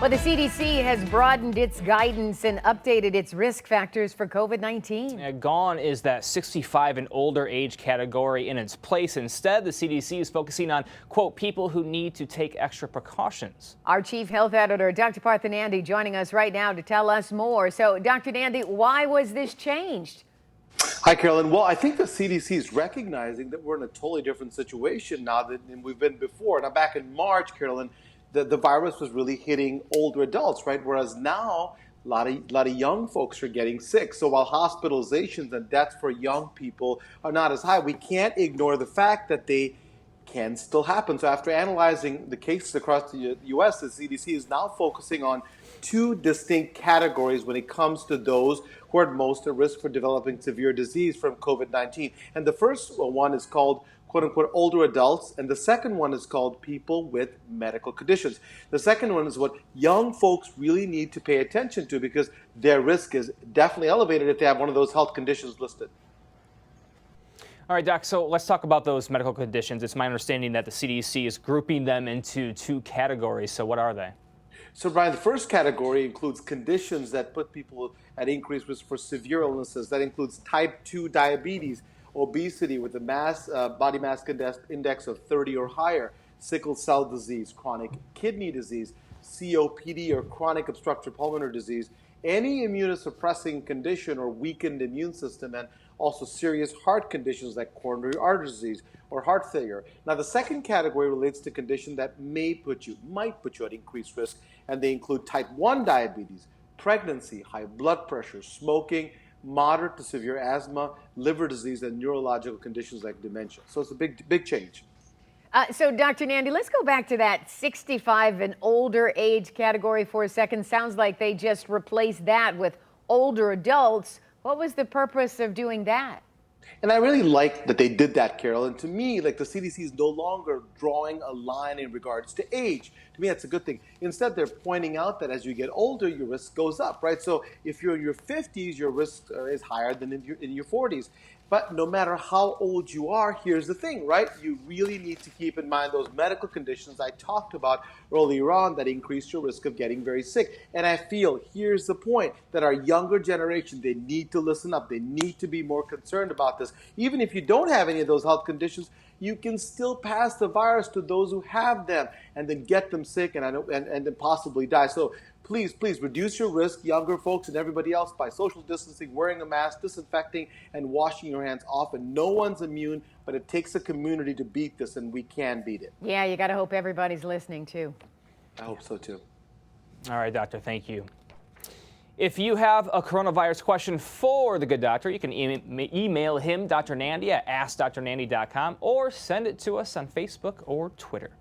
Well, the CDC has broadened its guidance and updated its risk factors for COVID-19. Gone is that 65 and older age category in its place. Instead, the CDC is focusing on, quote, people who need to take extra precautions. Our chief health editor, Dr. Nandi, joining us right now to tell us more. So, Dr. Nandi, why was this changed? Hi, Carolyn. Well, I think the CDC is recognizing that we're in a totally different situation now than we've been before. Now, back in March, Carolyn, the virus was really hitting older adults, right? Whereas now, a lot of young folks are getting sick. So while hospitalizations and deaths for young people are not as high, we can't ignore the fact that they can still happen. So after analyzing the cases across the U.S., the CDC is now focusing on two distinct categories when it comes to those who are most at risk for developing severe disease from COVID-19. And the first one is called, quote unquote, older adults, and the second one is called people with medical conditions. The second one is what young folks really need to pay attention to because their risk is definitely elevated if they have one of those health conditions listed. All right, Doc, so let's talk about those medical conditions. It's my understanding that the CDC is grouping them into two categories. So what are they? So, Brian, the first category includes conditions that put people at increased risk for severe illnesses. That includes type 2 diabetes, obesity with a body mass index of 30 or higher, sickle cell disease, chronic kidney disease, COPD or chronic obstructive pulmonary disease, any immunosuppressing condition or weakened immune system, and also serious heart conditions like coronary artery disease or heart failure. Now, the second category relates to conditions that might put you at increased risk, and they include type 1 diabetes, pregnancy, high blood pressure, smoking, moderate to severe asthma, liver disease, and neurological conditions like dementia. So it's a big change. So, Dr. Nandi, let's go back to that 65 and older age category for a second. Sounds like they just replaced that with older adults. What was the purpose of doing that? And I really like that they did that, Carol. And to me, like the CDC is no longer drawing a line in regards to age. To me, that's a good thing. Instead, they're pointing out that as you get older, your risk goes up, right? So if you're in your 50s, your risk is higher than in your 40s. But no matter how old you are, here's the thing, right? You really need to keep in mind those medical conditions I talked about earlier on that increase your risk of getting very sick. And I feel, here's the point, that our younger generation, they need to listen up. They need to be more concerned about this. Even if you don't have any of those health conditions, you can still pass the virus to those who have them and then get them sick and then possibly die. So please reduce your risk, younger folks and everybody else, by social distancing, wearing a mask, disinfecting, and washing your hands often. No one's immune, but it takes a community to beat this, and we can beat it. Yeah, you got to hope everybody's listening, too. I hope so, too. All right, Doctor, thank you. If you have a coronavirus question for the good doctor, you can email him, Dr. Nandi, at askdrnandi.com, or send it to us on Facebook or Twitter.